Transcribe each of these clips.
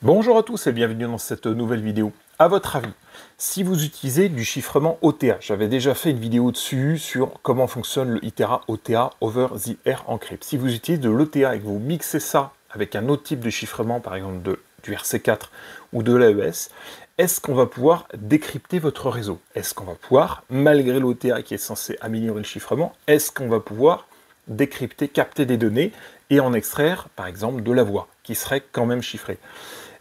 Bonjour à tous et bienvenue dans cette nouvelle vidéo. À votre avis, si vous utilisez du chiffrement OTA, j'avais déjà fait une vidéo dessus sur comment fonctionne le Itera OTA Over the Air Encrypt. Si vous utilisez de l'OTA et que vous mixez ça avec un autre type de chiffrement, par exemple du RC4 ou de l'AES, est-ce qu'on va pouvoir décrypter votre réseau? Est-ce qu'on va pouvoir, malgré l'OTA qui est censé améliorer le chiffrement, est-ce qu'on va pouvoir décrypter, capter des données et en extraire, par exemple, de la voix, qui serait quand même chiffrée?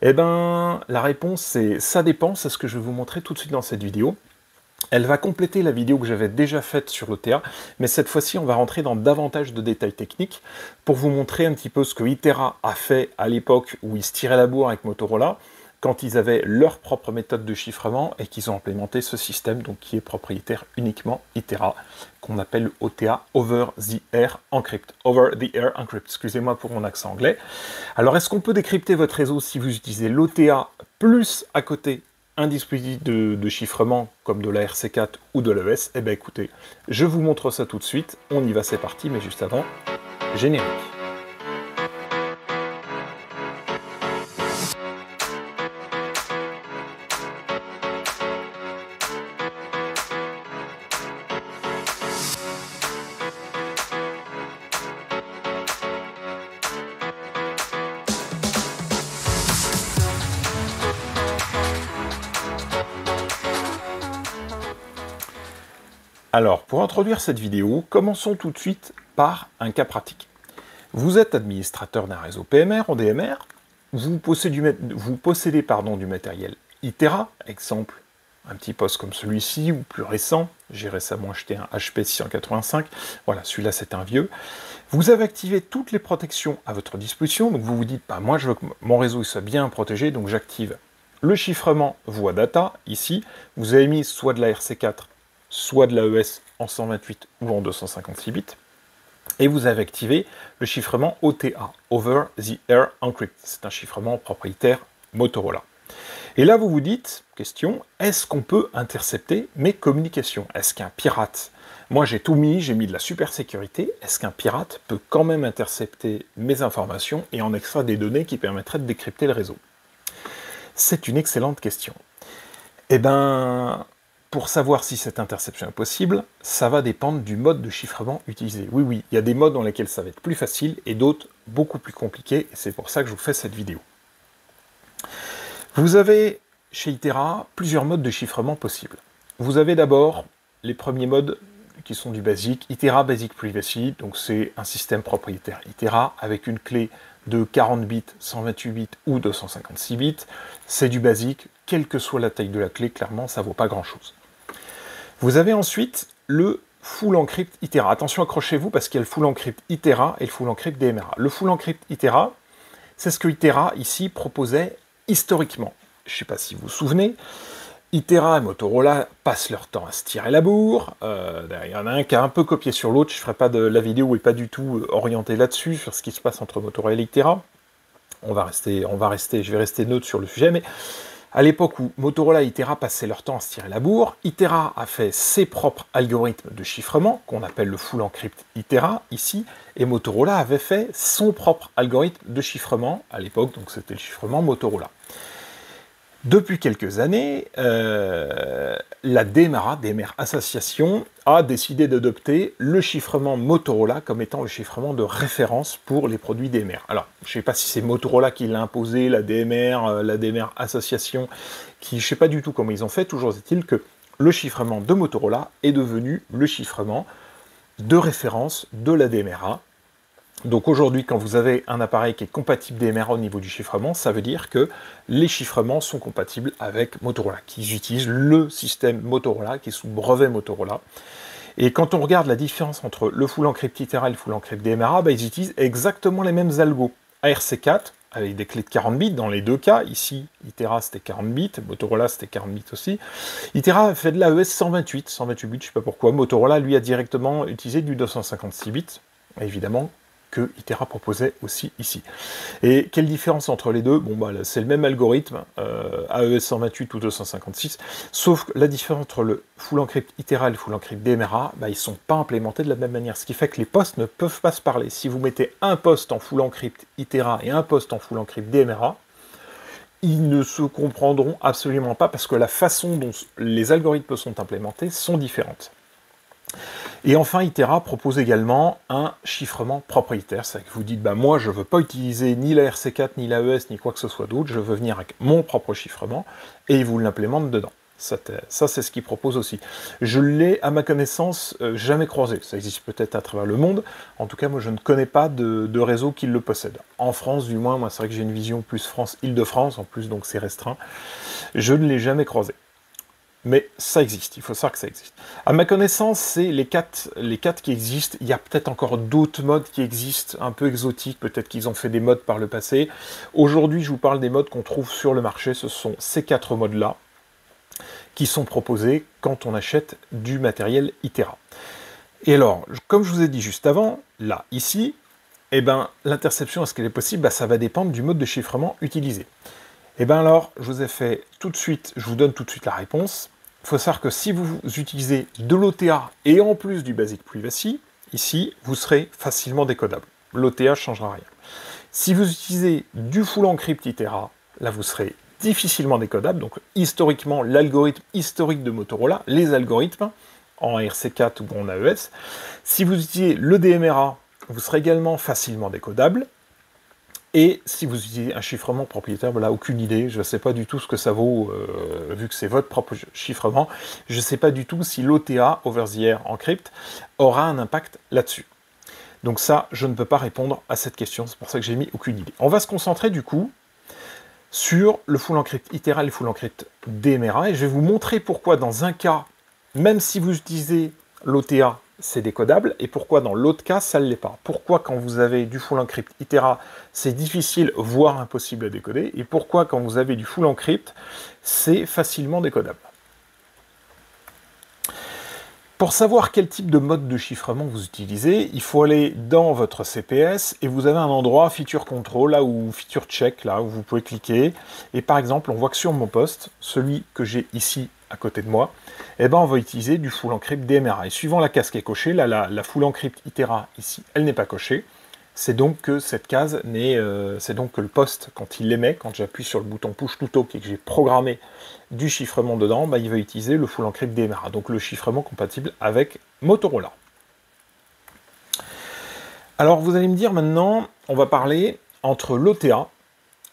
Eh bien, la réponse c'est ça dépend, c'est ce que je vais vous montrer tout de suite dans cette vidéo. Elle va compléter la vidéo que j'avais déjà faite sur l'OTA, mais cette fois-ci on va rentrer dans davantage de détails techniques pour vous montrer un petit peu ce que Itera a fait à l'époque où ils se tiraient la bourre avec Motorola, quand ils avaient leur propre méthode de chiffrement et qu'ils ont implémenté ce système donc, qui est propriétaire uniquement Itera, qu'on appelle OTA, Over the Air Encrypt. Over the Air Encrypt, excusez-moi pour mon accent anglais. Alors, est-ce qu'on peut décrypter votre réseau si vous utilisez l'OTA plus à côté un dispositif de chiffrement comme de la RC4 ou de l'AES? Eh bien écoutez, je vous montre ça tout de suite, on y va, c'est parti, mais juste avant, générique. Alors, pour introduire cette vidéo, commençons tout de suite par un cas pratique. Vous êtes administrateur d'un réseau PMR ou DMR, vous possédez du matériel Itera, exemple, un petit poste comme celui-ci, ou plus récent, j'ai récemment acheté un HP 685, voilà, celui-là c'est un vieux. Vous avez activé toutes les protections à votre disposition, donc vous vous dites, bah, moi je veux que mon réseau soit bien protégé, donc j'active le chiffrement voix data, ici, vous avez mis soit de la RC4, soit de l'AES en 128 ou en 256 bits, et vous avez activé le chiffrement OTA, Over the Air Encrypt. C'est un chiffrement propriétaire Motorola. Et là, vous vous dites, question, est-ce qu'on peut intercepter mes communications? Est-ce qu'un pirate, moi j'ai tout mis, j'ai mis de la super sécurité, est-ce qu'un pirate peut quand même intercepter mes informations et en extraire des données qui permettraient de décrypter le réseau? C'est une excellente question. Eh bien, pour savoir si cette interception est possible, ça va dépendre du mode de chiffrement utilisé. Oui, il y a des modes dans lesquels ça va être plus facile et d'autres beaucoup plus compliqués, et c'est pour ça que je vous fais cette vidéo. Vous avez chez Itera plusieurs modes de chiffrement possibles. Vous avez d'abord les premiers modes qui sont du basique, Itera Basic Privacy, donc c'est un système propriétaire Itera avec une clé de 40 bits, 128 bits ou 256 bits. C'est du basique, quelle que soit la taille de la clé, clairement, ça ne vaut pas grand-chose. Vous avez ensuite le Full Encrypt Itera. Attention, accrochez-vous parce qu'il y a le Full Encrypt Itera et le Full Encrypt DMRA. Le Full Encrypt Itera, c'est ce que Itera, ici, proposait historiquement. Je ne sais pas si vous vous souvenez, Itera et Motorola passent leur temps à se tirer la bourre. Il y en a un qui a un peu copié sur l'autre. Je ne ferai pas de la vidéo n'est pas du tout orientée là-dessus, sur ce qui se passe entre Motorola et Itera. Je vais rester neutre sur le sujet, mais à l'époque où Motorola et Itera passaient leur temps à se tirer la bourre, Itera a fait ses propres algorithmes de chiffrement, qu'on appelle le Full Encrypt Itera, ici, et Motorola avait fait son propre algorithme de chiffrement, à l'époque, donc c'était le chiffrement Motorola. Depuis quelques années, la DMRA Association, a décidé d'adopter le chiffrement Motorola comme étant le chiffrement de référence pour les produits DMR. Alors, je ne sais pas si c'est Motorola qui l'a imposé, la DMR Association, je ne sais pas du tout comment ils ont fait, toujours est-il que le chiffrement de Motorola est devenu le chiffrement de référence de la DMRA. Donc aujourd'hui, quand vous avez un appareil qui est compatible DMRA au niveau du chiffrement, ça veut dire que les chiffrements sont compatibles avec Motorola, qu'ils utilisent le système Motorola, qui est sous brevet Motorola. Et quand on regarde la différence entre le Full Encrypt Itera et le Full Encrypt DMRA, ils utilisent exactement les mêmes algos. ARC4, avec des clés de 40 bits dans les deux cas. Ici, Itera c'était 40 bits, Motorola c'était 40 bits aussi. Itera a fait de l'AES 128 bits, je ne sais pas pourquoi. Motorola, lui, a directement utilisé du 256 bits, évidemment, que Itera proposait aussi ici. Et quelle différence entre les deux? Bon, c'est le même algorithme, AES 128 ou 256, sauf que la différence entre le Full Encrypt Itera et le Full Encrypt DMRA, ils ne sont pas implémentés de la même manière, ce qui fait que les postes ne peuvent pas se parler. Si vous mettez un poste en Full Encrypt Itera et un poste en Full Encrypt DMRA, ils ne se comprendront absolument pas parce que la façon dont les algorithmes sont implémentés sont différentes. Et enfin, Itera propose également un chiffrement propriétaire. C'est-à-dire que vous dites, bah, moi, je ne veux pas utiliser ni la RC4, ni l'AES, ni quoi que ce soit d'autre, je veux venir avec mon propre chiffrement, et il vous l'implémente dedans. Ça, c'est ce qu'il propose aussi. Je l'ai, à ma connaissance, jamais croisé. Ça existe peut-être à travers le monde. En tout cas, moi, je ne connais pas de réseau qui le possède. En France, du moins, moi, c'est vrai que j'ai une vision plus France-Île-de-France, en plus, donc c'est restreint. Je ne l'ai jamais croisé. Mais ça existe, il faut savoir que ça existe. À ma connaissance, c'est les quatre qui existent. Il y a peut-être encore d'autres modes qui existent, un peu exotiques, peut-être qu'ils ont fait des modes par le passé. Aujourd'hui, je vous parle des modes qu'on trouve sur le marché. Ce sont ces 4 modes-là qui sont proposés quand on achète du matériel Itera. Et alors, comme je vous ai dit juste avant, là, ici, eh ben, l'interception, est-ce qu'elle est possible? Bah, ça va dépendre du mode de chiffrement utilisé. Et bien alors, je vous ai fait tout de suite, je vous donne tout de suite la réponse. Il faut savoir que si vous utilisez de l'OTA et en plus du Basic Privacy, ici, vous serez facilement décodable. L'OTA ne changera rien. Si vous utilisez du Full Encrypt Itera, là, vous serez difficilement décodable. Donc, historiquement, l'algorithme historique de Motorola, les algorithmes, en RC4 ou en AES. Si vous utilisez le DMRA, vous serez également facilement décodable. Et si vous utilisez un chiffrement propriétaire, voilà, aucune idée, je ne sais pas du tout ce que ça vaut, vu que c'est votre propre chiffrement, je ne sais pas du tout si l'OTA, Over the Air Encrypt, aura un impact là-dessus. Donc ça, je ne peux pas répondre à cette question, c'est pour ça que j'ai mis aucune idée. On va se concentrer du coup sur le Full Encrypt Itera et le Full Encrypt DMRA, et je vais vous montrer pourquoi dans un cas, même si vous utilisez l'OTA, c'est décodable, et pourquoi dans l'autre cas, ça ne l'est pas. Pourquoi quand vous avez du Full Encrypt Itera, c'est difficile, voire impossible à décoder, et pourquoi quand vous avez du Full Encrypt, c'est facilement décodable. Pour savoir quel type de mode de chiffrement vous utilisez, il faut aller dans votre CPS, et vous avez un endroit Feature Control, là où Feature Check, là où vous pouvez cliquer, et par exemple, on voit que sur mon poste, celui que j'ai ici, à côté de moi, eh ben on va utiliser du Full Encrypt DMRA. Et suivant la case qui est cochée, là, la Full Encrypt Itera, ici, elle n'est pas cochée. C'est donc que cette case n'est... c'est donc que le poste, quand il l'émet, quand j'appuie sur le bouton Push to Talk et que j'ai programmé du chiffrement dedans, bah, il va utiliser le Full Encrypt DMRA, donc le chiffrement compatible avec Motorola. Alors vous allez me dire maintenant, on va parler entre l'OTA,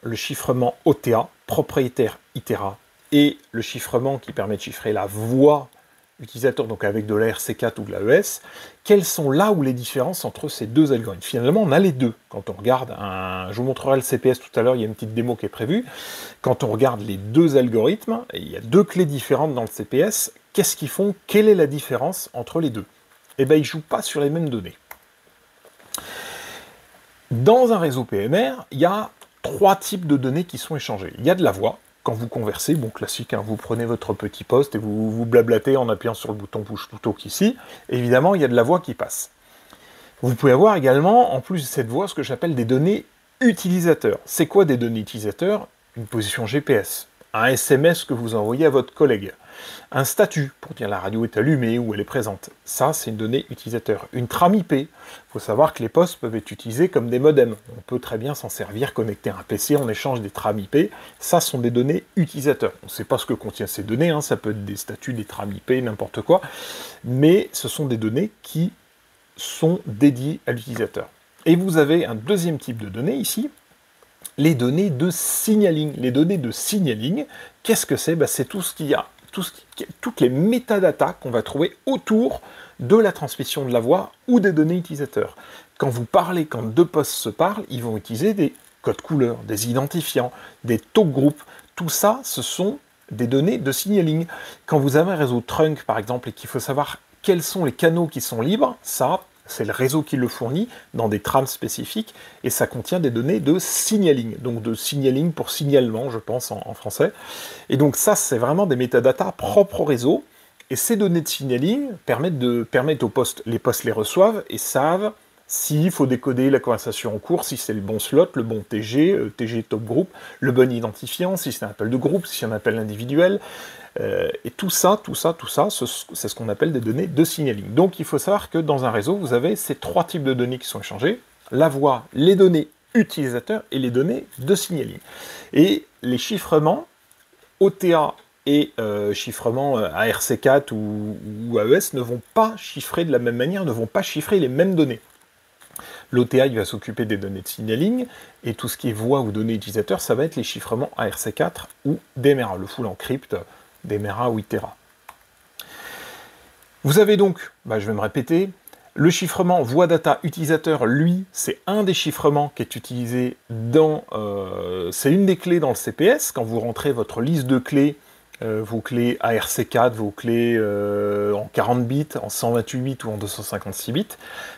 le chiffrement OTA, propriétaire Itera, et le chiffrement qui permet de chiffrer la voix utilisateur, donc avec de la RC4 ou de l'AES, quelles sont là où les différences entre ces deux algorithmes? Finalement, on a les deux. Quand on regarde je vous montrerai le CPS tout à l'heure, il y a une petite démo qui est prévue. Quand on regarde les deux algorithmes, et il y a deux clés différentes dans le CPS, qu'est-ce qu'ils font? Quelle est la différence entre les deux? Eh bien, ils ne jouent pas sur les mêmes données. Dans un réseau PMR, il y a 3 types de données qui sont échangées. Il y a de la voix. Quand vous conversez, bon classique, hein, vous prenez votre petit poste et vous blablatez en appuyant sur le bouton Push to Talk ici. Évidemment, il y a de la voix qui passe. Vous pouvez avoir également, en plus de cette voix, ce que j'appelle des données utilisateurs. C'est quoi des données utilisateurs? Une position GPS, un SMS que vous envoyez à votre collègue, un statut pour dire la radio est allumée ou elle est présente. Ça, c'est une donnée utilisateur. Une trame IP. Il faut savoir que les postes peuvent être utilisés comme des modems. On peut très bien s'en servir, connecter un PC en échange des trames IP. Ça sont des données utilisateurs. On ne sait pas ce que contient ces données, hein. Ça peut être des statuts, des trames IP, n'importe quoi. Mais ce sont des données qui sont dédiées à l'utilisateur. Et vous avez un deuxième type de données ici, les données de signaling. Les données de signaling, qu'est-ce que c'est? C'est tout ce qu'il y a, toutes les métadatas qu'on va trouver autour de la transmission de la voix ou des données utilisateurs. Quand vous parlez, quand deux postes se parlent, ils vont utiliser des codes couleurs, des identifiants, des talk groups. Tout ça, ce sont des données de signaling. Quand vous avez un réseau trunk, par exemple, et qu'il faut savoir quels sont les canaux qui sont libres, ça, c'est le réseau qui le fournit dans des trames spécifiques, et ça contient des données de signaling, donc de signaling pour signalement, je pense, en français. Et donc ça, c'est vraiment des métadatas propres au réseau, et ces données de signaling permettent aux postes, les postes les reçoivent et savent s'il faut décoder la conversation en cours, si c'est le bon slot, le bon TG, TG top group, le bon identifiant, si c'est un appel de groupe, si c'est un appel individuel, et tout ça, c'est ce qu'on appelle des données de signaling. Donc il faut savoir que dans un réseau, vous avez ces 3 types de données qui sont échangées, la voix, les données utilisateurs et les données de signaling. Et les chiffrements OTA et chiffrement ARC4 ou AES ne vont pas chiffrer de la même manière, ne vont pas chiffrer les mêmes données. L'OTA, il va s'occuper des données de signaling, et tout ce qui est voix ou données utilisateurs, ça va être les chiffrements ARC4 ou DMRA, le full encrypt, DMRA ou ITERA. Vous avez donc, je vais me répéter, le chiffrement voix data utilisateur, lui, c'est un des chiffrements qui est utilisé dans... c'est une des clés dans le CPS, quand vous rentrez votre liste de clés, vos clés ARC4, vos clés en 40 bits, en 128 bits ou en 256 bits,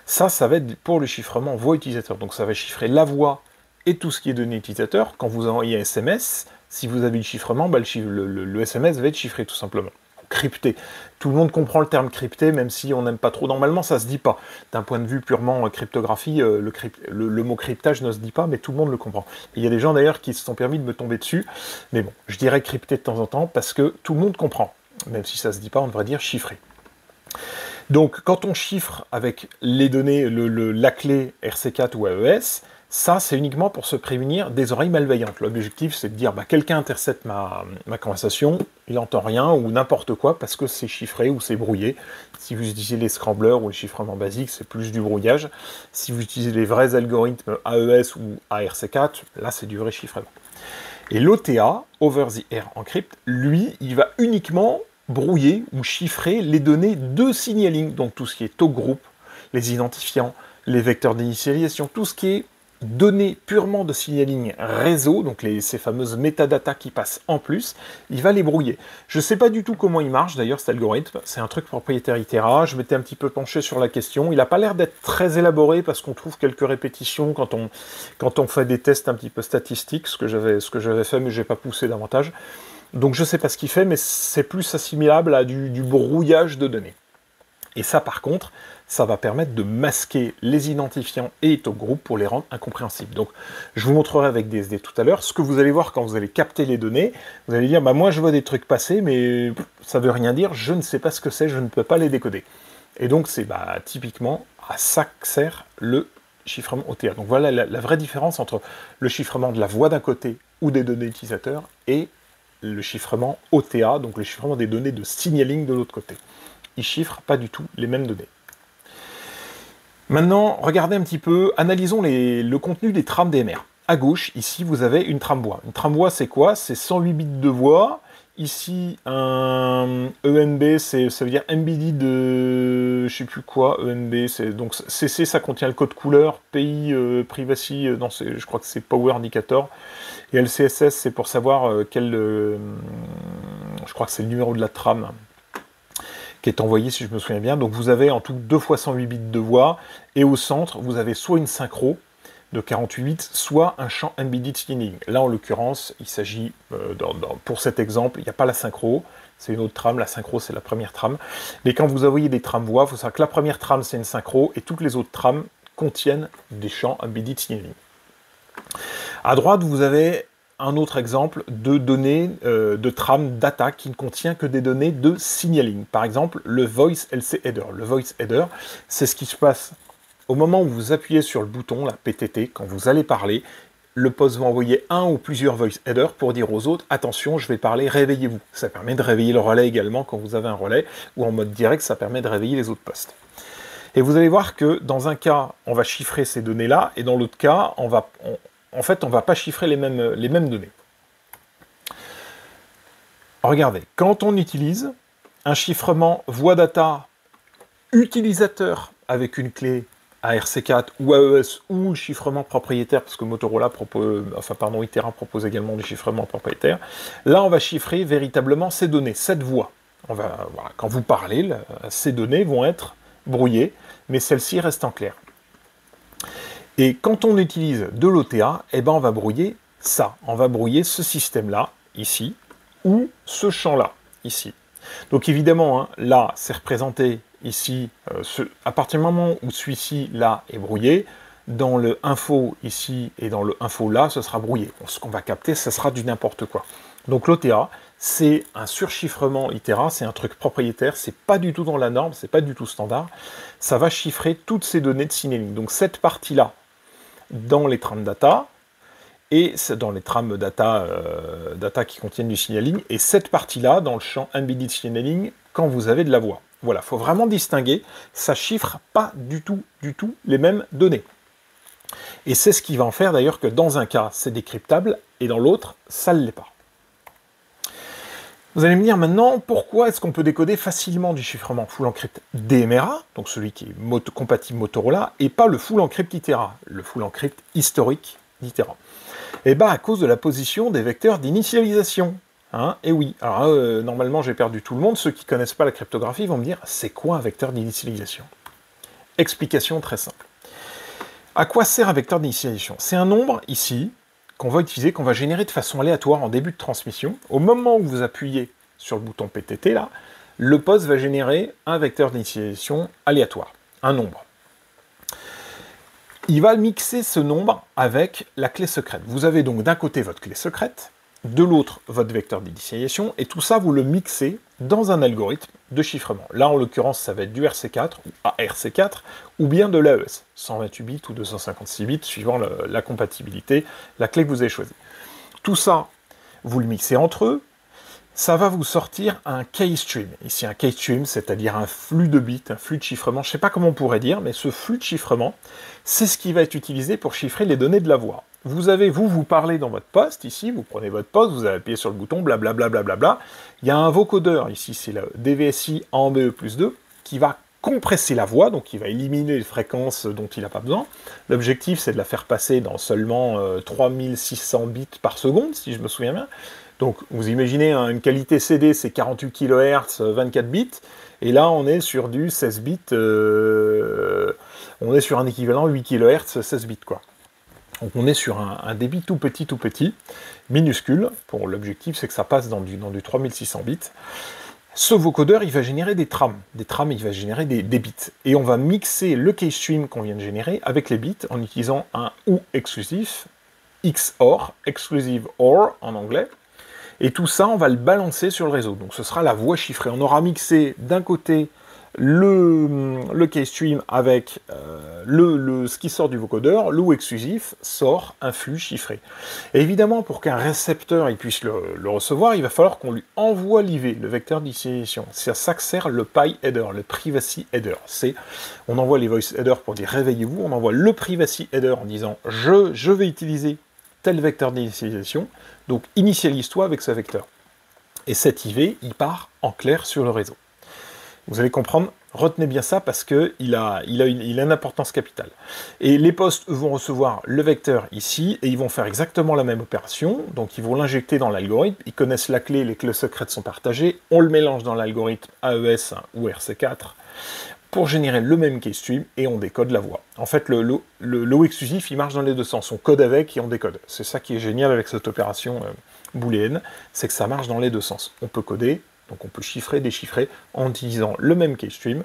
ça va être pour le chiffrement voix utilisateur. Donc ça va chiffrer la voix et tout ce qui est données utilisateur. Quand vous envoyez un SMS, si vous avez le chiffrement, le SMS va être chiffré tout simplement. Crypté. Tout le monde comprend le terme crypté, même si on n'aime pas trop. Normalement, ça se dit pas. D'un point de vue purement cryptographie, le mot cryptage ne se dit pas, mais tout le monde le comprend. Il y a des gens d'ailleurs qui se sont permis de me tomber dessus, mais bon, je dirais crypté de temps en temps, parce que tout le monde comprend. Même si ça se dit pas, on devrait dire chiffré. Donc, quand on chiffre avec les données, la clé RC4 ou AES, ça, c'est uniquement pour se prémunir des oreilles malveillantes. L'objectif, c'est de dire, quelqu'un intercepte ma conversation, il n'entend rien, ou n'importe quoi, parce que c'est chiffré ou c'est brouillé. Si vous utilisez les scramblers ou le chiffrement basique, c'est plus du brouillage. Si vous utilisez les vrais algorithmes AES ou ARC4, là, c'est du vrai chiffrement. Et l'OTA, Over the Air Encrypt, lui, il va uniquement brouiller ou chiffrer les données de signaling, donc tout ce qui est talk group, les identifiants, les vecteurs d'initialisation, tout ce qui est données purement de signaling réseau, donc ces fameuses métadatas qui passent en plus, il va les brouiller. Je ne sais pas du tout comment il marche, d'ailleurs, cet algorithme, c'est un truc propriétaire ITERA, je m'étais un petit peu penché sur la question, il n'a pas l'air d'être très élaboré, parce qu'on trouve quelques répétitions quand on fait des tests un petit peu statistiques, ce que j'avais fait, mais je n'ai pas poussé davantage. Donc je ne sais pas ce qu'il fait, mais c'est plus assimilable à du brouillage de données. Et ça, par contre, ça va permettre de masquer les identifiants et les talk group pour les rendre incompréhensibles. Donc, je vous montrerai avec DSD tout à l'heure. Ce que vous allez voir quand vous allez capter les données, vous allez dire, moi je vois des trucs passer, mais ça veut rien dire, je ne sais pas ce que c'est, je ne peux pas les décoder. Et donc, c'est typiquement à ça que sert le chiffrement OTA. Donc voilà la vraie différence entre le chiffrement de la voix d'un côté ou des données utilisateurs et le chiffrement OTA, donc le chiffrement des données de signaling de l'autre côté. Ils chiffrent pas du tout les mêmes données. Maintenant, regardez un petit peu, analysons le contenu des trames DMR. À gauche, ici, vous avez une trame voix. Une trame voix, c'est quoi? C'est 108 bits de voix. Ici, un ENB, ça veut dire embedded de... je sais plus quoi, ENB, donc CC, ça contient le code couleur, PI, privacy, je crois que c'est Power Indicator. Et LCSS, c'est pour savoir je crois que c'est le numéro de la trame qui est envoyé, si je me souviens bien. Donc vous avez en tout 2 fois 108 bits de voix, et au centre, vous avez soit une synchro de 48 bits, soit un champ embedded signaling. Là, en l'occurrence, il s'agit, pour cet exemple, il n'y a pas la synchro, c'est une autre trame, la synchro, c'est la première trame. Mais quand vous envoyez des trames voix, il faut savoir que la première trame, c'est une synchro, et toutes les autres trames contiennent des champs embedded signaling. À droite, vous avez un autre exemple de données de trame data qui ne contient que des données de signaling. Par exemple, le Voice LC Header. Le Voice Header, c'est ce qui se passe au moment où vous appuyez sur le bouton, la PTT, quand vous allez parler. Le poste va envoyer un ou plusieurs Voice Headers pour dire aux autres, attention, je vais parler, réveillez-vous. Ça permet de réveiller le relais également quand vous avez un relais, ou en mode direct, ça permet de réveiller les autres postes. Et vous allez voir que dans un cas, on va chiffrer ces données-là, et dans l'autre cas, en fait, on ne va pas chiffrer les mêmes données. Regardez, quand on utilise un chiffrement voix data utilisateur avec une clé ARC4 ou AES ou le chiffrement propriétaire, parce que Motorola ITERA propose également du chiffrement propriétaire, là on va chiffrer véritablement ces données, cette voix. Voilà, quand vous parlez, ces données vont être brouillées, mais celles-ci restent en clair. Et quand on utilise de l'OTA, on va brouiller ça. On va brouiller ce système-là, ici, ou ce champ-là, ici. Donc évidemment, là, c'est représenté ici, à partir du moment où celui-ci, là, est brouillé, dans le info ici et dans le info là, ce sera brouillé. Ce qu'on va capter, ce sera du n'importe quoi. Donc l'OTA, c'est un surchiffrement ITERA, c'est un truc propriétaire, c'est pas du tout dans la norme, c'est pas du tout standard. Ça va chiffrer toutes ces données de signaling. Donc cette partie-là, dans les trames data, et dans les trames data, data qui contiennent du signaling, et cette partie-là dans le champ embedded signaling quand vous avez de la voix. Voilà, il faut vraiment distinguer, ça chiffre pas du tout les mêmes données. Et c'est ce qui va en faire d'ailleurs que dans un cas, c'est décryptable, et dans l'autre, ça ne l'est pas. Vous allez me dire maintenant, pourquoi est-ce qu'on peut décoder facilement du chiffrement full encrypt DMRA, donc celui qui est compatible Motorola, et pas le full encrypt Itera, le full encrypt historique d'Itera? Eh bien, à cause de la position des vecteurs d'initialisation. Hein, et oui, alors normalement j'ai perdu tout le monde, ceux qui ne connaissent pas la cryptographie vont me dire, c'est quoi un vecteur d'initialisation? Explication très simple. À quoi sert un vecteur d'initialisation? C'est un nombre, ici, qu'on va utiliser, qu'on va générer de façon aléatoire en début de transmission. Au moment où vous appuyez sur le bouton PTT, là, le poste va générer un vecteur d'initialisation aléatoire, un nombre. Il va mixer ce nombre avec la clé secrète. Vous avez donc d'un côté votre clé secrète, de l'autre votre vecteur d'initialisation, et tout ça vous le mixez dans un algorithme de chiffrement. Là en l'occurrence ça va être du RC4 ou ARC4 ou bien de l'AES, 128 bits ou 256 bits suivant la compatibilité, la clé que vous avez choisie. Tout ça vous le mixez entre eux, ça va vous sortir un keystream. Ici un keystream, c'est-à-dire un flux de bits, un flux de chiffrement, je ne sais pas comment on pourrait dire, mais ce flux de chiffrement, c'est ce qui va être utilisé pour chiffrer les données de la voix. Vous parlez dans votre poste, ici, vous prenez votre poste, vous allez appuyer sur le bouton, blablabla, blablabla. Il y a un vocodeur, ici c'est le DVSI AMBE+2, qui va compresser la voix, donc il va éliminer les fréquences dont il n'a pas besoin. L'objectif, c'est de la faire passer dans seulement 3600 bits par seconde, si je me souviens bien. Donc, vous imaginez, hein, une qualité CD, c'est 48 kHz, 24 bits, et là, on est sur du 16 bits, on est sur un équivalent 8 kHz, 16 bits, quoi. Donc, on est sur un débit tout petit, minuscule. Pour l'objectif, c'est que ça passe dans du 3600 bits. Ce vocodeur, il va générer des trames. Des trames, il va générer des bits. Et on va mixer le keystream qu'on vient de générer avec les bits en utilisant un OR exclusif, XOR, Exclusive OR en anglais. Et tout ça, on va le balancer sur le réseau. Donc ce sera la voix chiffrée. On aura mixé d'un côté le keystream avec ce qui sort du vocodeur, le exclusif sort un flux chiffré. Et évidemment, pour qu'un récepteur il puisse le recevoir, il va falloir qu'on lui envoie l'IV, le vecteur d'initialisation. C'est à ça que sert le PI header, le privacy header. On envoie les voice headers pour dire réveillez-vous, on envoie le privacy header en disant je vais utiliser tel vecteur d'initialisation, donc initialise-toi avec ce vecteur. Et cet IV, il part en clair sur le réseau. Vous allez comprendre, retenez bien ça parce qu'il a une importance capitale. Et les postes vont recevoir le vecteur ici, et ils vont faire exactement la même opération, donc ils vont l'injecter dans l'algorithme, ils connaissent la clé, les clés secrètes sont partagées, on le mélange dans l'algorithme AES ou RC4, pour générer le même keystream, et on décode la voix. En fait, le exclusif, il marche dans les deux sens. On code avec et on décode. C'est ça qui est génial avec cette opération booléenne, c'est que ça marche dans les deux sens. On peut coder, donc on peut chiffrer, déchiffrer, en utilisant le même keystream.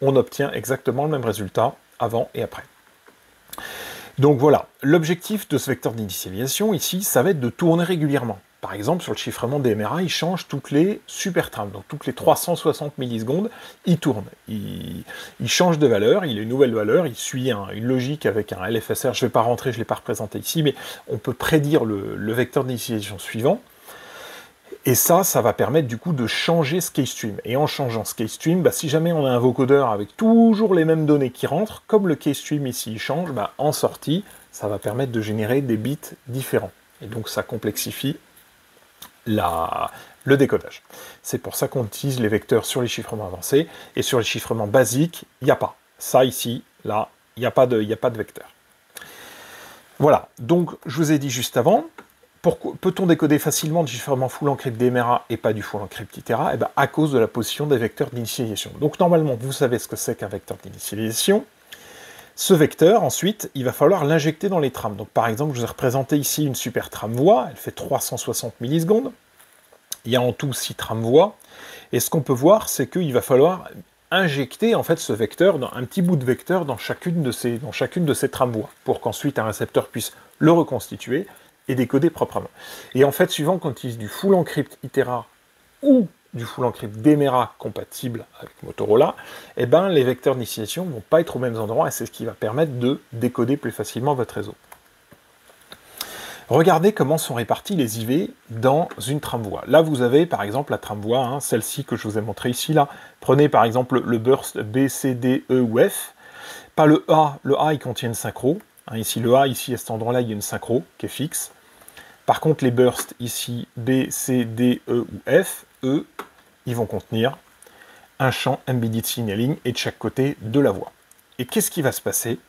On obtient exactement le même résultat avant et après. Donc voilà, l'objectif de ce vecteur d'initialisation, ici, ça va être de tourner régulièrement. Par exemple, sur le chiffrement DMRA, il change toutes les super trames, donc toutes les 360 millisecondes, il tourne. Il change de valeur, il a une nouvelle valeur, il suit une logique avec un LFSR, je ne vais pas rentrer, je ne l'ai pas représenté ici, mais on peut prédire le vecteur d'initialisation suivant, et ça va permettre du coup de changer ce keystream. Et en changeant ce keystream, si jamais on a un vocodeur avec toujours les mêmes données qui rentrent, comme le keystream ici il change, en sortie, ça va permettre de générer des bits différents. Et donc ça complexifie le décodage. C'est pour ça qu'on utilise les vecteurs sur les chiffrements avancés, et sur les chiffrements basiques, il n'y a pas. Ça ici, là, il n'y a pas de vecteur. Voilà, donc je vous ai dit juste avant, peut-on décoder facilement du chiffrement full encrypt DMRA et pas du full encrypt Itera? À cause de la position des vecteurs d'initialisation. Donc normalement, vous savez ce que c'est qu'un vecteur d'initialisation. Ce vecteur, ensuite, il va falloir l'injecter dans les trames. Donc par exemple, je vous ai représenté ici une super trame voix, elle fait 360 millisecondes. Il y a en tout 6 trames voix. Et ce qu'on peut voir, c'est qu'il va falloir injecter en fait ce vecteur, un petit bout de vecteur dans chacune de ces trames voix, pour qu'ensuite un récepteur puisse le reconstituer et décoder proprement. Et en fait, suivant qu'on utilise du full encrypt Itera ou du full encrypt DMERA compatible avec Motorola, eh ben, les vecteurs d'initialisation ne vont pas être aux mêmes endroits et c'est ce qui va permettre de décoder plus facilement votre réseau. Regardez comment sont répartis les IV dans une tramvoie. Là, vous avez par exemple la tramvoie, hein, celle-ci que je vous ai montrée ici. Là. Prenez par exemple le burst B, C, D, E ou F. Pas le A. Le A, il contient une synchro. Hein, ici, le A, ici, à cet endroit-là, il y a une synchro qui est fixe. Par contre, les bursts, ici, B, C, D, E ou F, eux, ils vont contenir un champ embedded signaling et de chaque côté de la voie. Et qu'est-ce qui va se passer?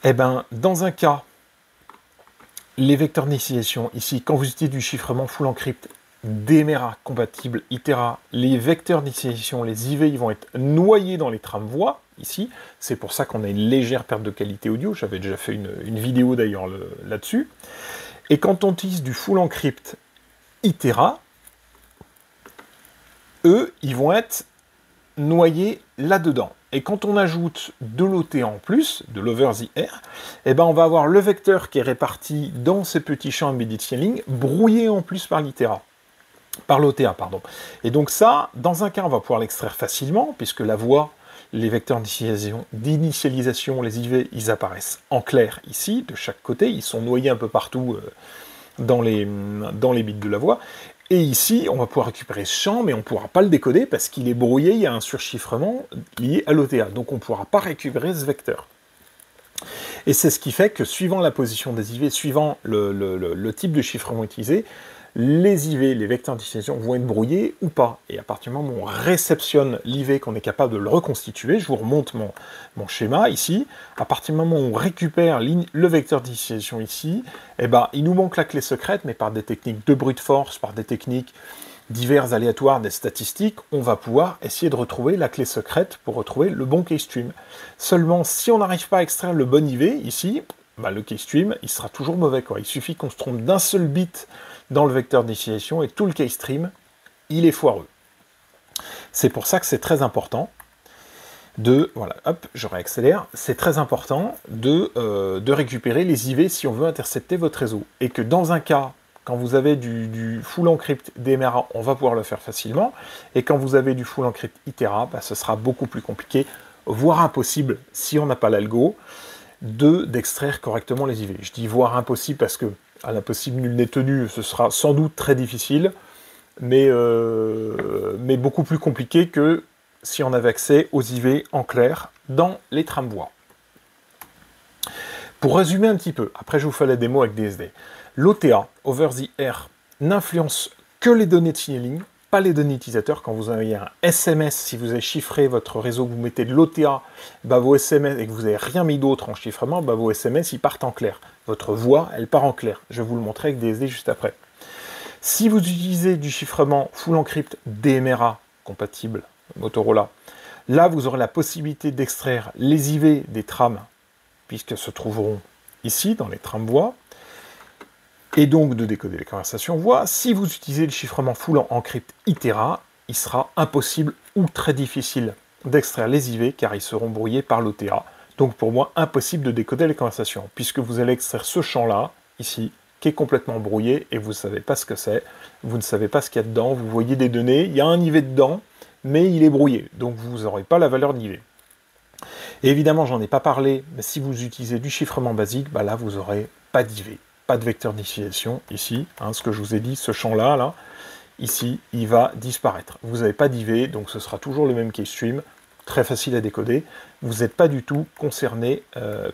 Eh bien, dans un cas, les vecteurs d'initialisation, ici, quand vous utilisez du chiffrement full encrypt, DMERA compatible, ITERA, les vecteurs d'initialisation, les IV, ils vont être noyés dans les tramvoies, ici. C'est pour ça qu'on a une légère perte de qualité audio. J'avais déjà fait une vidéo d'ailleurs là-dessus. Et quand on utilise du full encrypt ITERA, eux, ils vont être noyés là-dedans. Et quand on ajoute de l'OTA en plus, de l'over the air, eh ben on va avoir le vecteur qui est réparti dans ces petits champs embedded signaling, brouillé en plus par l'ITERA. Par l'OTA, pardon. Et donc ça, dans un cas, on va pouvoir l'extraire facilement, puisque la voie, les vecteurs d'initialisation, les IV, ils apparaissent en clair ici, de chaque côté, ils sont noyés un peu partout dans les bits de la voie. Et ici, on va pouvoir récupérer ce champ, mais on ne pourra pas le décoder parce qu'il est brouillé, il y a un surchiffrement lié à l'OTA. Donc on ne pourra pas récupérer ce vecteur. Et c'est ce qui fait que, suivant la position des IV, suivant le type de chiffrement utilisé, les IV, les vecteurs d'initialisation, vont être brouillés ou pas. Et à partir du moment où on réceptionne l'IV, qu'on est capable de le reconstituer, je vous remonte mon schéma ici, à partir du moment où on récupère le vecteur d'initialisation ici, eh ben, il nous manque la clé secrète, mais par des techniques de brute force, par des techniques diverses, aléatoires, des statistiques, on va pouvoir essayer de retrouver la clé secrète pour retrouver le bon keystream. Seulement, si on n'arrive pas à extraire le bon IV ici, bah, le keystream, il sera toujours mauvais, quoi. Il suffit qu'on se trompe d'un seul bit dans le vecteur d'initialisation et tout le keystream, il est foireux. C'est pour ça que c'est très important voilà, hop, je réaccélère, c'est très important de récupérer les IV si on veut intercepter votre réseau. Et que dans un cas, quand vous avez du full encrypt DMERA, on va pouvoir le faire facilement, et quand vous avez du full encrypt ITERA, bah, ce sera beaucoup plus compliqué, voire impossible, si on n'a pas l'algo, d'extraire correctement les IV. Je dis voire impossible parce que à l'impossible nul n'est tenu, ce sera sans doute très difficile, mais beaucoup plus compliqué que si on avait accès aux IV en clair dans les tramvoies. Pour résumer un petit peu, après je vous fais la démo avec DSD, l'OTA, over the air, n'influence que les données de signaling, pas les données utilisateurs. Quand vous avez un SMS, si vous avez chiffré votre réseau, que vous mettez de l'OTA, bah vos SMS, et que vous n'avez rien mis d'autre en chiffrement, bah vos SMS, ils partent en clair. Votre voix, elle part en clair. Je vais vous le montrer avec DSD juste après. Si vous utilisez du chiffrement full encrypt DMERA compatible Motorola, là, vous aurez la possibilité d'extraire les IV des trams, puisqu'elles se trouveront ici, dans les trams voix, et donc de décoder les conversations voix. Si vous utilisez le chiffrement full encrypt ITERA, il sera impossible ou très difficile d'extraire les IV, car ils seront brouillés par l'OTA. Donc pour moi, impossible de décoder les conversations, puisque vous allez extraire ce champ-là, ici, qui est complètement brouillé, et vous ne savez pas ce que c'est, vous ne savez pas ce qu'il y a dedans, vous voyez des données, il y a un IV dedans, mais il est brouillé, donc vous n'aurez pas la valeur d'IV. Et évidemment, j'en ai pas parlé, mais si vous utilisez du chiffrement basique, bah là, vous n'aurez pas d'IV, pas de vecteur d'initialisation, ici, hein, ce que je vous ai dit, ce champ-là, là, ici, il va disparaître. Vous n'avez pas d'IV, donc ce sera toujours le même keystream, très facile à décoder. Vous n'êtes pas du tout concerné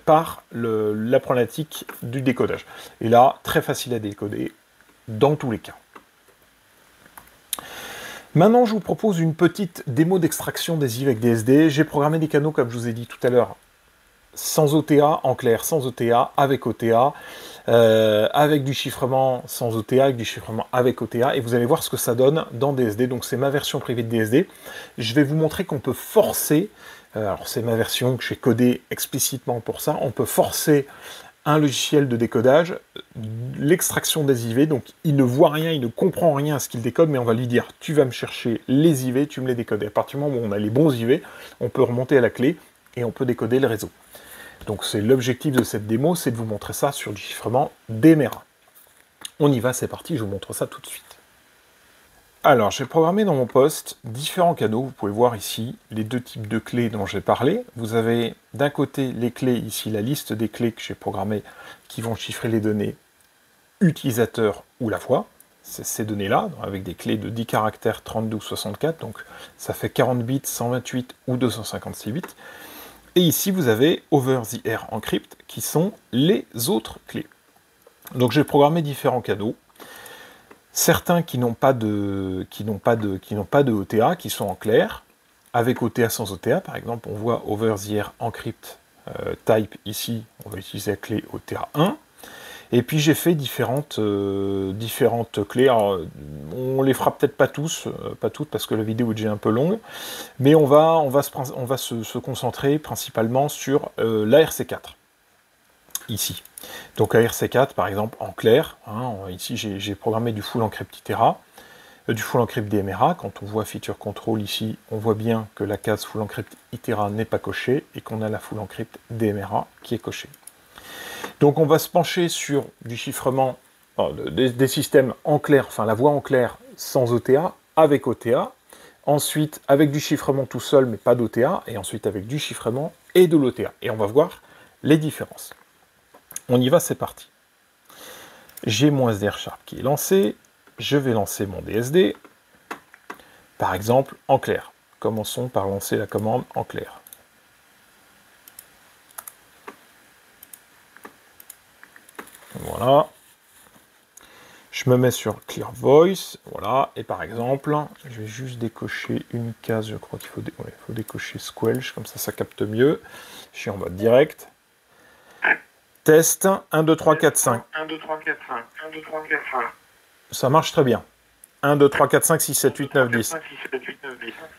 par la problématique du décodage. Et là, très facile à décoder dans tous les cas. Maintenant, je vous propose une petite démo d'extraction des IV avec DSD. J'ai programmé des canaux, comme je vous ai dit tout à l'heure, sans OTA, en clair, sans OTA, avec OTA, avec du chiffrement sans OTA, avec du chiffrement avec OTA, et vous allez voir ce que ça donne dans DSD. Donc c'est ma version privée de DSD. Je vais vous montrer qu'on peut forcer, alors c'est ma version que j'ai codée explicitement pour ça, on peut forcer un logiciel de décodage, l'extraction des IV, donc il ne voit rien, il ne comprend rien à ce qu'il décode, mais on va lui dire, tu vas me chercher les IV, tu me les décodes. Et à partir du moment où on a les bons IV, on peut remonter à la clé et on peut décoder le réseau. Donc c'est l'objectif de cette démo, c'est de vous montrer ça sur du chiffrement DMERA. On y va, c'est parti, je vous montre ça tout de suite. Alors, j'ai programmé dans mon poste différents canaux. Vous pouvez voir ici les deux types de clés dont j'ai parlé. Vous avez d'un côté les clés, ici la liste des clés que j'ai programmées qui vont chiffrer les données utilisateurs ou la voix. C'est ces données-là, avec des clés de 10 caractères, 32 ou 64, donc ça fait 40 bits, 128 ou 256 bits. Et ici, vous avez Over the Air Encrypt, qui sont les autres clés. Donc j'ai programmé différents canaux. Certains qui n'ont pas de OTA, qui sont en clair, avec OTA, sans OTA. Par exemple, on voit Over the Air Encrypt Type ici, on va utiliser la clé OTA 1. Et puis j'ai fait différentes clés. Alors, on les fera peut-être pas toutes parce que la vidéo est déjà un peu longue, mais on va se concentrer principalement sur l'ARC4 ici. Donc ARC4 par exemple en clair, hein, ici j'ai programmé du full encrypt ITERA, du full encrypt DMRA. Quand on voit feature control ici, on voit bien que la case full encrypt ITERA n'est pas cochée et qu'on a la full encrypt DMRA qui est cochée. Donc on va se pencher sur du chiffrement des systèmes en clair, enfin la voix en clair sans OTA, avec OTA, ensuite avec du chiffrement tout seul mais pas d'OTA, et ensuite avec du chiffrement et de l'OTA. Et on va voir les différences. On y va, c'est parti. J'ai mon SDR Sharp qui est lancé, je vais lancer mon DSD, par exemple en clair. Commençons par lancer la commande en clair. Voilà. Je me mets sur Clear Voice, voilà, et par exemple, je vais juste décocher une case, je crois qu'il faut, faut décocher Squelch, comme ça capte mieux. Je suis en mode direct. Test, 1, 2, 3, 4, 5. 1, 2, 3, 4, 5. 1, 2, 3, 4, 5. Ça marche très bien. 1, 2, 3, 4, 5, 6, 7, 8, 9, 10.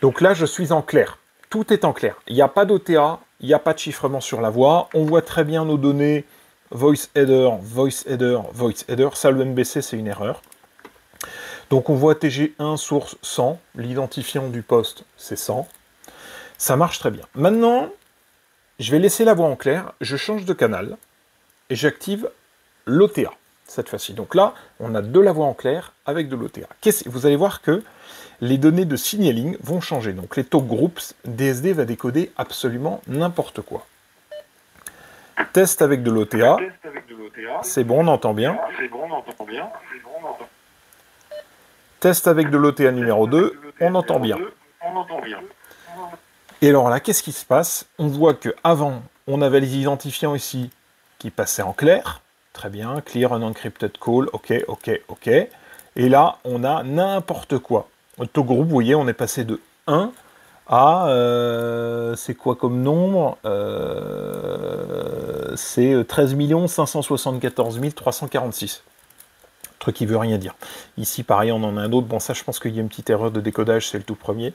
Donc là, je suis en clair. Tout est en clair. Il n'y a pas d'OTA, il n'y a pas de chiffrement sur la voix. On voit très bien nos données. Voice header, voice header, voice header. Ça, le MBC, c'est une erreur. Donc on voit TG1 source 100. L'identifiant du poste, c'est 100. Ça marche très bien. Maintenant, je vais laisser la voix en clair. Je change de canal. Et j'active l'OTA, cette fois-ci. Donc là, on a de la voix en clair avec de l'OTA. Vous allez voir que les données de signaling vont changer. Donc les talk groups, DSD va décoder absolument n'importe quoi. Test avec de l'OTA. C'est bon, on entend bien. Test avec de l'OTA numéro 2, on entend bien. Et alors là, qu'est-ce qui se passe? On voit qu'avant, on avait les identifiants ici qui passaient en clair. Très bien, clear unencrypted call, ok, ok, ok. Et là, on a n'importe quoi. Au talk group, vous voyez, on est passé de 1 à, c'est quoi comme nombre? C'est 13 574 346. Truc qui veut rien dire. Ici, pareil, on en a un autre. Bon, ça, je pense qu'il y a une petite erreur de décodage, c'est le tout premier.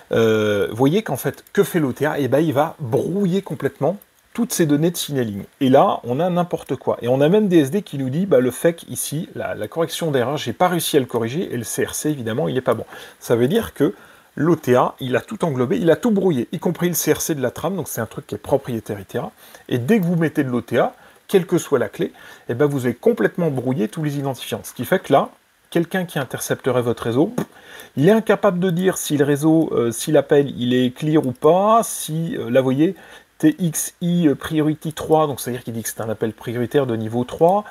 Vous voyez qu'en fait, que fait l'OTA? Eh ben, il va brouiller complètement toutes ces données de signaling. Et là, on a n'importe quoi. Et on a même DSD qui nous dit, bah, le FEC ici, la correction d'erreur, j'ai pas réussi à le corriger, et le CRC, évidemment, il n'est pas bon. Ça veut dire que l'OTA, il a tout englobé, il a tout brouillé, y compris le CRC de la trame, donc c'est un truc qui est propriétaire ITERA. Et dès que vous mettez de l'OTA, quelle que soit la clé, eh ben, vous avez complètement brouillé tous les identifiants. Ce qui fait que là, quelqu'un qui intercepterait votre réseau, il est incapable de dire si le réseau, si l'appel, il est clear ou pas, si, là, vous voyez, TXI priority 3, donc c'est-à-dire qu'il dit que c'est un appel prioritaire de niveau 3,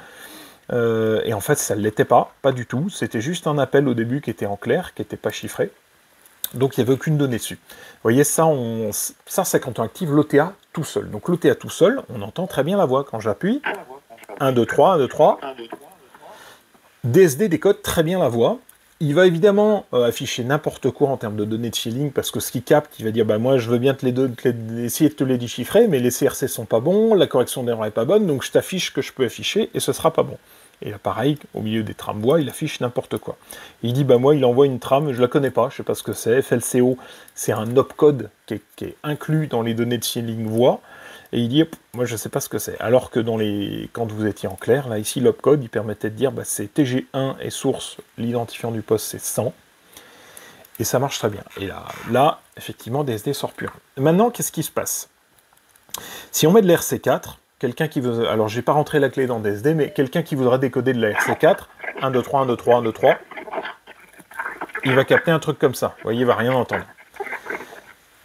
et en fait, ça ne l'était pas du tout, c'était juste un appel au début qui était en clair, qui n'était pas chiffré, donc il n'y avait aucune donnée dessus. Vous voyez, ça c'est quand on active l'OTA tout seul. Donc l'OTA tout seul, on entend très bien la voix. Quand j'appuie, 1, 2, 3, 1, 2, 3, DSD décode très bien la voix. Il va évidemment afficher n'importe quoi en termes de données de shielding, parce que ce qu'il capte, il va dire, bah, moi je veux bien essayer de te les déchiffrer, mais les CRC sont pas bons, la correction d'erreur est pas bonne, donc je t'affiche ce que je peux afficher, et ce sera pas bon. Et là, pareil, au milieu des trames voix, il affiche n'importe quoi. Il dit, bah moi, il envoie une trame, je la connais pas, je sais pas ce que c'est, FLCO, c'est un opcode qui est inclus dans les données de shielding voix, et il dit, moi je sais pas ce que c'est. Alors que quand vous étiez en clair, là ici, l'opcode, il permettait de dire, bah, c'est TG1 et source, l'identifiant du poste c'est 100, et ça marche très bien. Et là effectivement, DSD sort pur. Maintenant, qu'est-ce qui se passe? Si on met de l'RC4, quelqu'un qui veut... Alors, je n'ai pas rentré la clé dans DSD, mais quelqu'un qui voudra décoder de la RC4, 1, 2, 3, 1, 2, 3, 1, 2, 3. il va capter un truc comme ça. Vous voyez, il va rien entendre.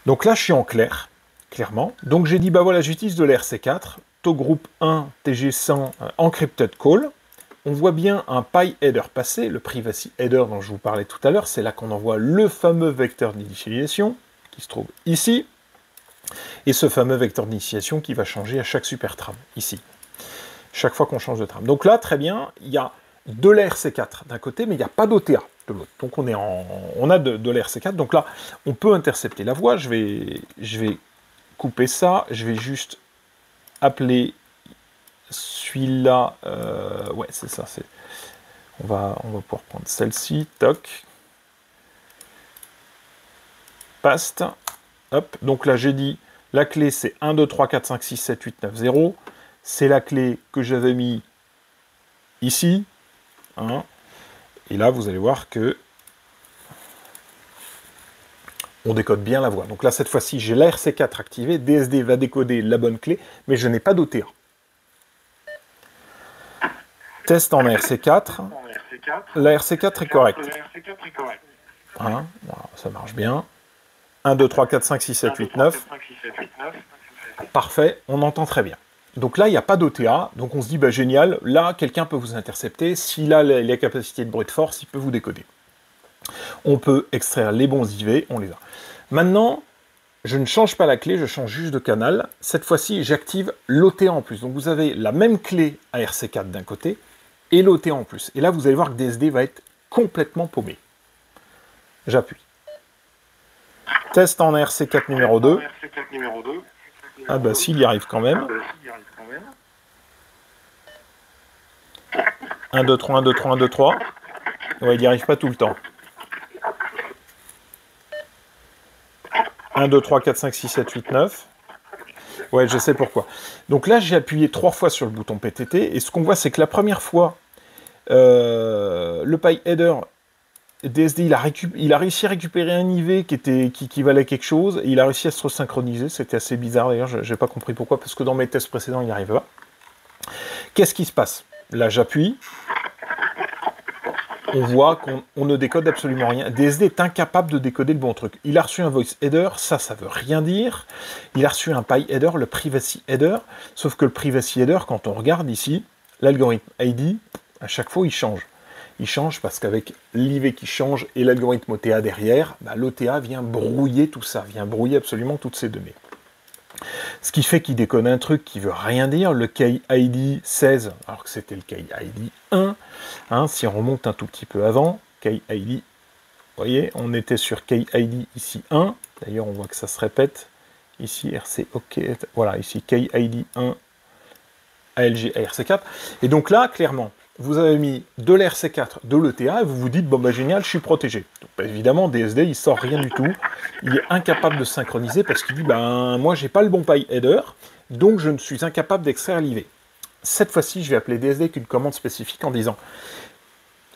Donc là, je suis en clair, clairement. Donc j'ai dit, bah voilà, j'utilise de l'RC4, taux groupe 1, TG100, encrypted call. On voit bien un PyHeader passer, le privacy header dont je vous parlais tout à l'heure, c'est là qu'on envoie le fameux vecteur d'initialisation, qui se trouve ici, et ce fameux vecteur d'initiation qui va changer à chaque supertrame, ici. Chaque fois qu'on change de trame. Donc là, très bien, il y a de l'RC4 d'un côté, mais il n'y a pas d'OTA de l'autre. Donc on a de l'RC4, donc là, on peut intercepter la voix. Je vais couper ça, je vais juste appeler celui-là, ouais, c'est ça, on va pouvoir prendre celle-ci, toc, paste, hop, donc là j'ai dit, la clé c'est 1, 2, 3, 4, 5, 6, 7, 8, 9, 0, c'est la clé que j'avais mis ici, hein, et là vous allez voir que on décode bien la voix. Donc là cette fois-ci j'ai la RC4 activée, DSD va décoder la bonne clé, mais je n'ai pas d'OTA. Test en RC4. La RC4 est correcte. Hein, voilà, ça marche bien. 1, 2, 3, 4, 5, 6, 7, 8, 9. Parfait, on entend très bien. Donc là, il n'y a pas d'OTA, donc on se dit, bah génial, là, quelqu'un peut vous intercepter. S'il a les capacités de brute force, il peut vous décoder. On peut extraire les bons IV, on les a. Maintenant, je ne change pas la clé, je change juste de canal. Cette fois-ci, j'active l'OTA en plus. Donc vous avez la même clé à RC4 d'un côté, et l'OTA en plus. Et là, vous allez voir que DSD va être complètement paumé. J'appuie. Test en RC4 numéro 2. Ah bah s'il y arrive quand même. 1, 2, 3, 1, 2, 3, 1, 2, 3. Ouais, il n'y arrive pas tout le temps. 1, 2, 3, 4, 5, 6, 7, 8, 9. Ouais, je sais pourquoi. Donc là, j'ai appuyé 3 fois sur le bouton PTT, et ce qu'on voit, c'est que la première fois, le PyHeader DSD, il a réussi à récupérer un IV qui valait quelque chose, et il a réussi à se resynchroniser. C'était assez bizarre d'ailleurs, je n'ai pas compris pourquoi, parce que dans mes tests précédents, il n'y arrivait pas. Qu'est-ce qui se passe? Là, j'appuie. On voit qu'on ne décode absolument rien. DSD est incapable de décoder le bon truc. Il a reçu un voice header, ça veut rien dire. Il a reçu un PyHeader, le privacy header, sauf que le privacy header, quand on regarde ici, l'algorithme ID, à chaque fois, il change. Il change parce qu'avec l'IV qui change et l'algorithme OTA derrière, bah, l'OTA vient brouiller tout ça, vient brouiller absolument toutes ces données. Ce qui fait qu'il déconne un truc qui veut rien dire, le KID 16, alors que c'était le KID 1, hein, si on remonte un tout petit peu avant, KID, vous voyez, on était sur KID ici 1, d'ailleurs on voit que ça se répète, ici RC, ok, voilà, ici KID 1, ALG, ARC4, et donc là, clairement, vous avez mis de l'RC4, de l'ETA, et vous vous dites, bon bah génial, je suis protégé. Donc, bah, évidemment, DSD, il sort rien du tout, il est incapable de synchroniser, parce qu'il dit, ben moi j'ai pas le bon PyHeader, donc je ne suis incapable d'extraire l'IV. Cette fois-ci, je vais appeler DSD avec une commande spécifique en disant,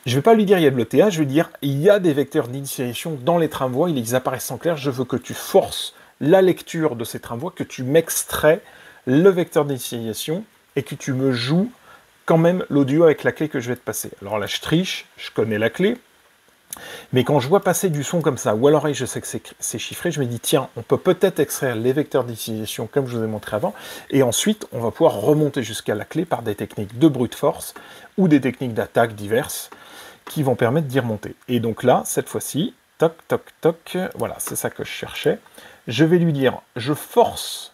je ne vais pas lui dire il y a de l'ETA, je vais lui dire, il y a des vecteurs d'initialisation dans les tramvoies, ils apparaissent en clair, je veux que tu forces la lecture de ces tramvoies, que tu m'extrais le vecteur d'initialisation, et que tu me joues quand même l'audio avec la clé que je vais te passer. Alors là, je triche, je connais la clé, mais quand je vois passer du son comme ça, ou à l'oreille, je sais que c'est chiffré, je me dis, tiens, on peut peut-être extraire les vecteurs d'initialisation comme je vous ai montré avant, et ensuite, on va pouvoir remonter jusqu'à la clé par des techniques de brute force, ou des techniques d'attaque diverses, qui vont permettre d'y remonter. Et donc là, cette fois-ci, toc, toc, toc, voilà, c'est ça que je cherchais. Je vais lui dire, je force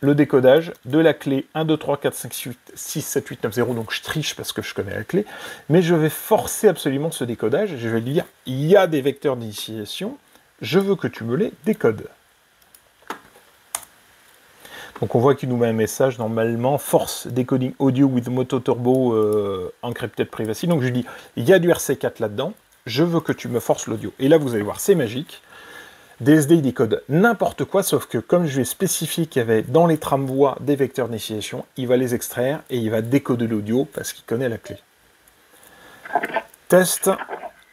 le décodage de la clé 1, 2, 3, 4, 5, 6, 7, 8, 9, 0, donc je triche parce que je connais la clé, mais je vais forcer absolument ce décodage, et je vais lui dire, il y a des vecteurs d'initialisation, je veux que tu me les décodes. Donc on voit qu'il nous met un message, normalement, force decoding audio with moto turbo encrypted privacy, donc je lui dis, il y a du RC4 là-dedans, je veux que tu me forces l'audio. Et là, vous allez voir, c'est magique. DSD, il décode n'importe quoi, sauf que comme je lui ai spécifié qu'il y avait dans les tramvoies des vecteurs d'initialisation, il va les extraire et il va décoder l'audio parce qu'il connaît la clé. Test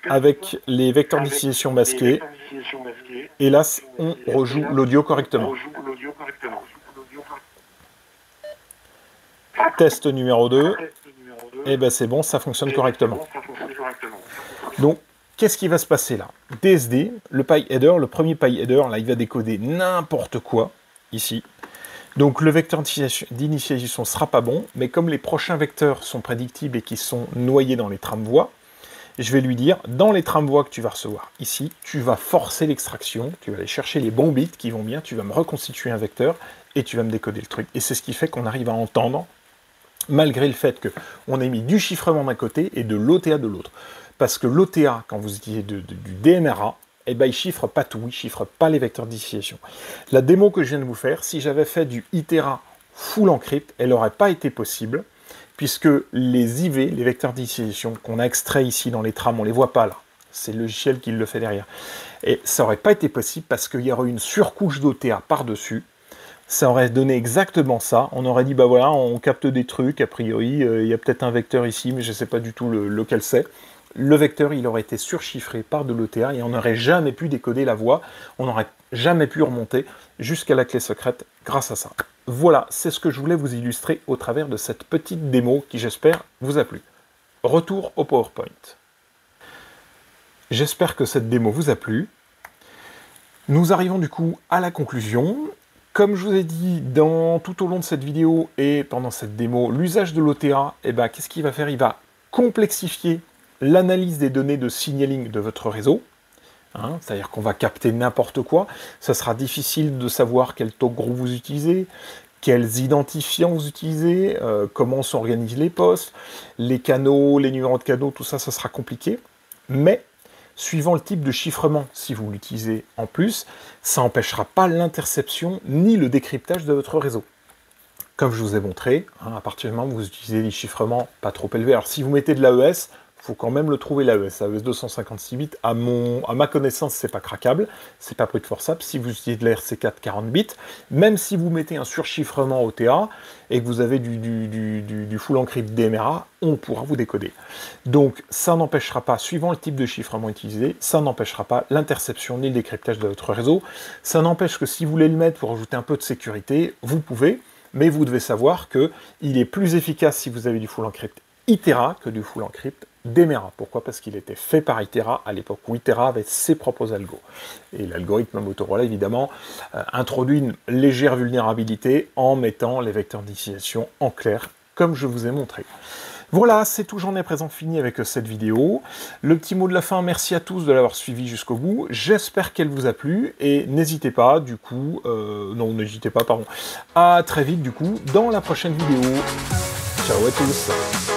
avec les vecteurs d'initialisation masqués. Et là, on rejoue l'audio correctement. Test numéro 2. Et ben c'est bon, ça fonctionne correctement. Donc, qu'est-ce qui va se passer là? DSD, le PyHeader, le premier PyHeader, là, il va décoder n'importe quoi, ici. Donc le vecteur d'initialisation ne sera pas bon, mais comme les prochains vecteurs sont prédictibles et qui sont noyés dans les tramvoies, je vais lui dire, dans les tramvoies que tu vas recevoir ici, tu vas forcer l'extraction, tu vas aller chercher les bons bits qui vont bien, tu vas me reconstituer un vecteur et tu vas me décoder le truc. Et c'est ce qui fait qu'on arrive à entendre, malgré le fait qu'on ait mis du chiffrement d'un côté et de l'OTA de l'autre. Parce que l'OTA, quand vous utilisez du DMRA, eh ben, il ne chiffre pas tout, il ne chiffre pas les vecteurs d'initialisation. La démo que je viens de vous faire, si j'avais fait du ITERA full encrypt, elle n'aurait pas été possible, puisque les IV, les vecteurs d'initialisation qu'on a extraits ici dans les trams, on ne les voit pas là. C'est le logiciel qui le fait derrière. Et ça n'aurait pas été possible parce qu'il y aurait une surcouche d'OTA par-dessus. Ça aurait donné exactement ça. On aurait dit, bah voilà, on capte des trucs, a priori, il y a peut-être un vecteur ici, mais je ne sais pas du tout lequel c'est. Le vecteur, il aurait été surchiffré par de l'OTA et on n'aurait jamais pu décoder la voix, on n'aurait jamais pu remonter jusqu'à la clé secrète grâce à ça. Voilà, c'est ce que je voulais vous illustrer au travers de cette petite démo qui, j'espère, vous a plu. Retour au PowerPoint. J'espère que cette démo vous a plu. Nous arrivons du coup à la conclusion. Comme je vous ai dit tout au long de cette vidéo et pendant cette démo, l'usage de l'OTA, eh ben, qu'est-ce qu'il va faire? Il va complexifier l'analyse des données de signaling de votre réseau, hein, c'est-à-dire qu'on va capter n'importe quoi, ça sera difficile de savoir quel talk group vous utilisez, quels identifiants vous utilisez, comment s'organisent les postes, les canaux, les numéros de canaux, tout ça, ça sera compliqué, mais suivant le type de chiffrement, si vous l'utilisez en plus, ça n'empêchera pas l'interception ni le décryptage de votre réseau. Comme je vous ai montré, hein, à partir du moment où vous utilisez des chiffrements pas trop élevés, alors si vous mettez de l'AES, il faut quand même le trouver l'AES. AES 256 bits, à ma connaissance, c'est pas craquable, c'est pas brute forçable. Si vous utilisez de la RC4 40 bits, même si vous mettez un surchiffrement OTA et que vous avez du full encrypt DMRA, on pourra vous décoder. Donc ça n'empêchera pas, suivant le type de chiffrement utilisé, ça n'empêchera pas l'interception ni le décryptage de votre réseau. Ça n'empêche que si vous voulez le mettre pour ajouter un peu de sécurité, vous pouvez, mais vous devez savoir qu'il est plus efficace si vous avez du full encrypt ITERA que du full encrypt DMRA. Pourquoi? Parce qu'il était fait par ITERA à l'époque où ITERA avait ses propres algos. Et l'algorithme Motorola, évidemment, introduit une légère vulnérabilité en mettant les vecteurs d'initialisation en clair, comme je vous ai montré. Voilà, c'est tout, j'en ai présent fini avec cette vidéo. Le petit mot de la fin, merci à tous de l'avoir suivi jusqu'au bout. J'espère qu'elle vous a plu, et n'hésitez pas, du coup, à très vite, du coup, dans la prochaine vidéo. Ciao à tous.